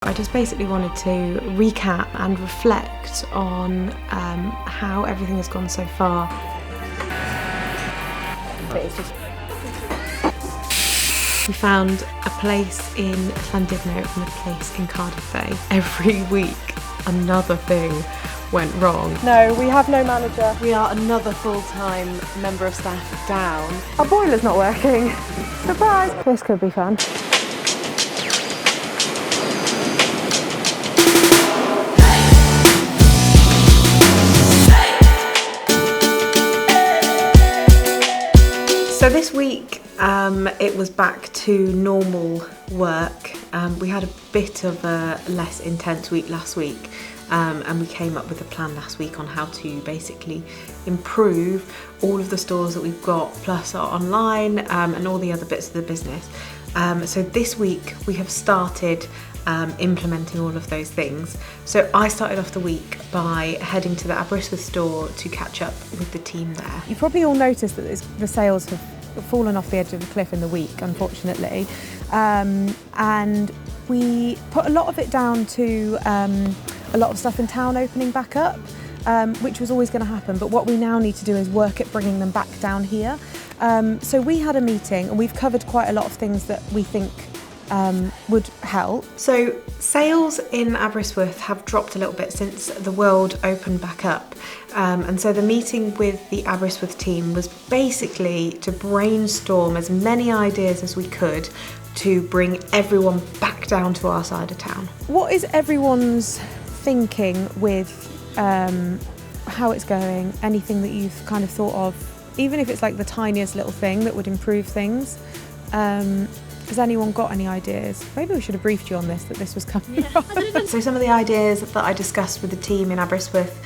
I just basically wanted to recap and reflect on how everything has gone so far. We found a place in Llandudno and a place in Cardiff Bay. Every week another thing went wrong. No, we have no manager. We are another full-time member of staff down. Our boiler's not working. Surprise! This could be fun. So this week it was back to normal work. We had a bit of a less intense week last week, and we came up with a plan last week on how to basically improve all of the stores that we've got, plus our online and all the other bits of the business. So this week we have started implementing all of those things. So I started off the week by heading to the Aberystwyth store to catch up with the team there. You probably all noticed that the sales have fallen off the edge of the cliff in the week, unfortunately, and we put a lot of it down to a lot of stuff in town opening back up, which was always going to happen, but what we now need to do is work at bringing them back down here. So we had a meeting and we've covered quite a lot of things that we think would help. So sales in Aberystwyth have dropped a little bit since the world opened back up, and so the meeting with the Aberystwyth team was basically to brainstorm as many ideas as we could to bring everyone back down to our side of town. What is everyone's thinking with how it's going? Anything that you've kind of thought of, even if it's like the tiniest little thing that would improve things? Has anyone got any ideas? Maybe we should have briefed you on this, that this was coming from. So some of the ideas that I discussed with the team in Aberystwyth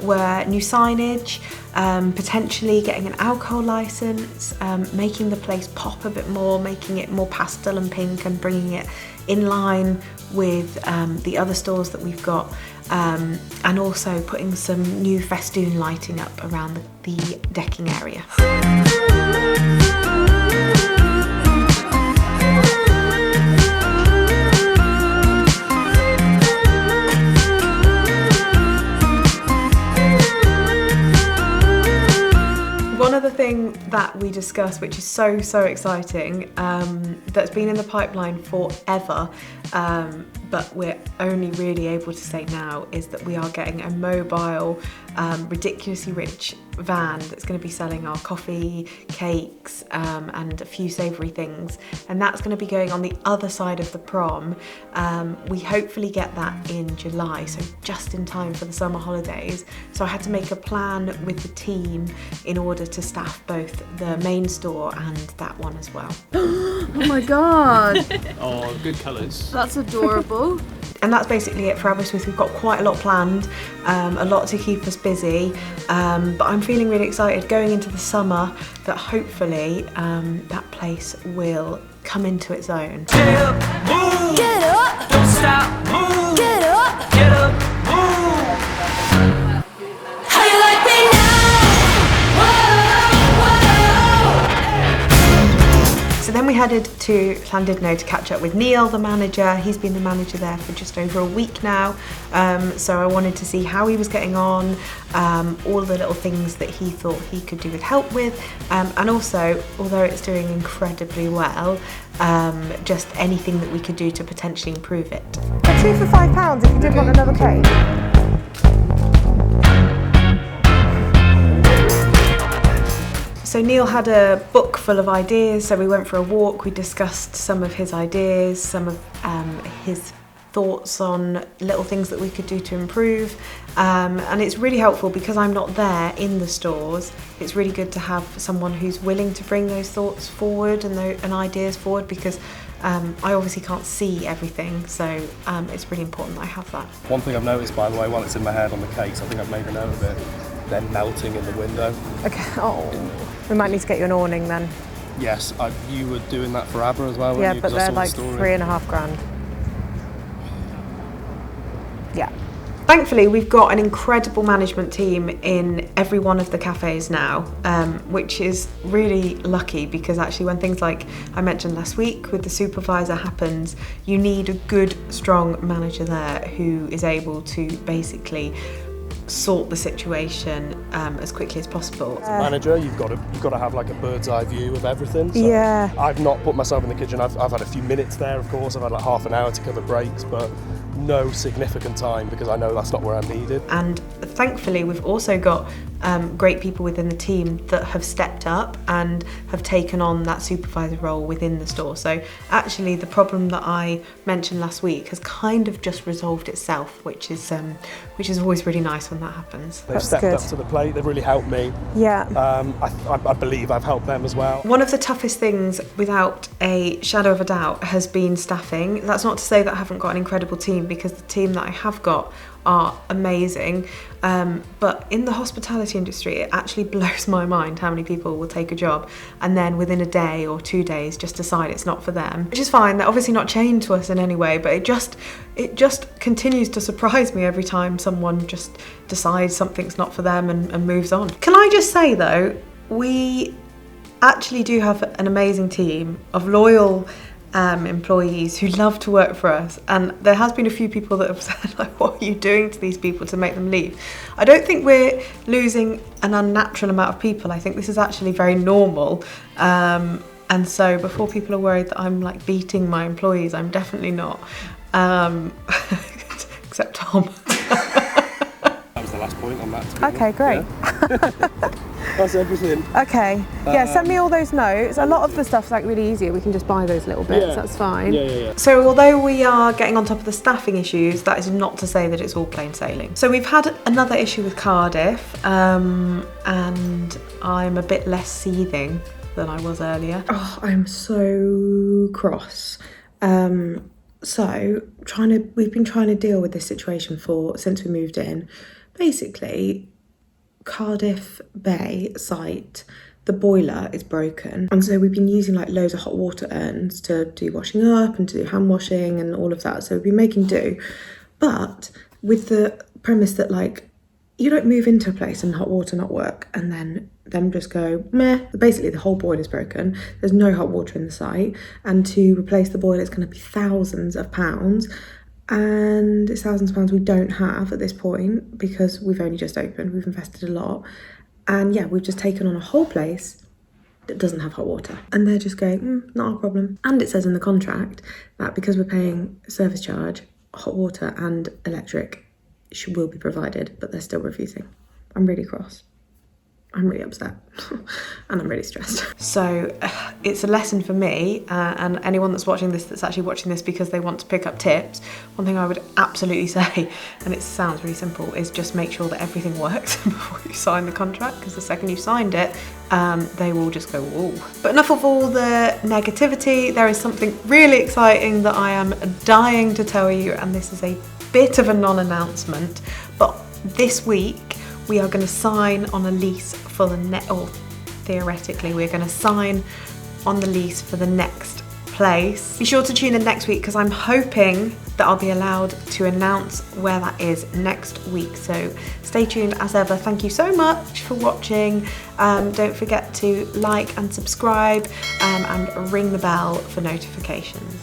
were new signage, potentially getting an alcohol licence, making the place pop a bit more, making it more pastel and pink and bringing it in line with the other stores that we've got, and also putting some new festoon lighting up around the decking area. One other thing that we discussed, which is so exciting, that's been in the pipeline forever, but we're only really able to say now, is that we are getting a mobile, ridiculously rich van that's going to be selling our coffee, cakes, and a few savoury things, and that's going to be going on the other side of the prom. We hopefully get that in July, so just in time for the summer holidays. So I had to make a plan with the team in order to staff both the main store and that one as well. Oh my god! Oh, good colours. That's adorable. And that's basically it for Aberystwyth. We've got quite a lot planned, a lot to keep us busy, but I'm feeling really excited going into the summer that hopefully that place will come into its own. Get up, move. Get up. Don't stop, move. Get up. Get up, move. How you like me now? Whoa, whoa. So then we headed to Llandudno to catch up with Neil, the manager. He's been the manager there for just over a week now, so I wanted to see how he was getting on, all the little things that he thought he could do with help with, and also, although it's doing incredibly well, just anything that we could do to potentially improve it. 2 for £5 if you did want another cake. So Neil had a book full of ideas, so we went for a walk, we discussed some of his ideas, some of his thoughts on little things that we could do to improve, and it's really helpful because I'm not there in the stores. It's really good to have someone who's willing to bring those thoughts forward and ideas forward, because I obviously can't see everything, so it's really important that I have that. One thing I've noticed, by the way, while it's in my head on the cakes, I think I've made a note of it, they're melting in the window. Okay, oh. We might need to get you an awning then. Yes, you were doing that for Aber as well, weren't Yeah, you? but 'Cause I they're saw the like story. £3,500. Yeah. Thankfully, we've got an incredible management team in every one of the cafes now, which is really lucky because actually when things like I mentioned last week with the supervisor happens, you need a good, strong manager there who is able to basically sort the situation as quickly as possible. As a manager, you've got to have like a bird's eye view of everything. So Yeah. I've not put myself in the kitchen. I've had a few minutes there, of course. I've had like half an hour to cover breaks, but no significant time because I know that's not where I'm needed. And thankfully, we've also got great people within the team that have stepped up and have taken on that supervisor role within the store. So actually, the problem that I mentioned last week has kind of just resolved itself, which is always really nice when that happens. They've That's stepped good. up to the plate. They've really helped me. Yeah. I believe I've helped them as well. One of the toughest things, without a shadow of a doubt, has been staffing. That's not to say that I haven't got an incredible team, because the team that I have got are amazing. But in the hospitality industry, it actually blows my mind how many people will take a job and then within a day or 2 days just decide it's not for them. Which is fine, they're obviously not chained to us in any way, but it just continues to surprise me every time someone just decides something's not for them and moves on. Can I just say though, we actually do have an amazing team of loyal employees who love to work for us, and there has been a few people that have said, like, what are you doing to these people to make them leave? I don't think we're losing an unnatural amount of people. I think this is actually very normal, and so before people are worried that I'm like beating my employees, I'm definitely not, except Tom. That was the last point on that. to be Okay, honest. great. Yeah. That's everything. Okay. Yeah, send me all those notes. A lot of the stuff's like really easy. We can just buy those little bits. Yeah. That's fine. Yeah. So although we are getting on top of the staffing issues, that is not to say that it's all plain sailing. So we've had another issue with Cardiff, and I'm a bit less seething than I was earlier. Oh, I'm so cross. We've been trying to deal with this situation since we moved in. Basically, Cardiff Bay site, the boiler is broken, and so we've been using like loads of hot water urns to do washing up and to do hand washing and all of that, so we've been making do, but with the premise that like you don't move into a place and hot water not work and then them just go meh. Basically the whole boiler's broken, there's no hot water in the site, and to replace the boiler it's going to be thousands of pounds. And it's thousands of pounds we don't have at this point because we've only just opened, we've invested a lot. And yeah, we've just taken on a whole place that doesn't have hot water. And they're just going, not a problem. And it says in the contract that because we're paying a service charge, hot water and electric will be provided, but they're still refusing. I'm really cross. I'm really upset and I'm really stressed. So it's a lesson for me and anyone that's watching this that's actually watching this because they want to pick up tips. One thing I would absolutely say, and it sounds really simple, is just make sure that everything works before you sign the contract, because the second you've signed it, they will just go, whoa. But enough of all the negativity. There is something really exciting that I am dying to tell you, and this is a bit of a non-announcement, but this week we are going to sign on a lease for theoretically we're going to sign on the lease for the next place. Be sure to tune in next week because I'm hoping that I'll be allowed to announce where that is next week. So stay tuned as ever. Thank you so much for watching. Don't forget to like and subscribe and ring the bell for notifications.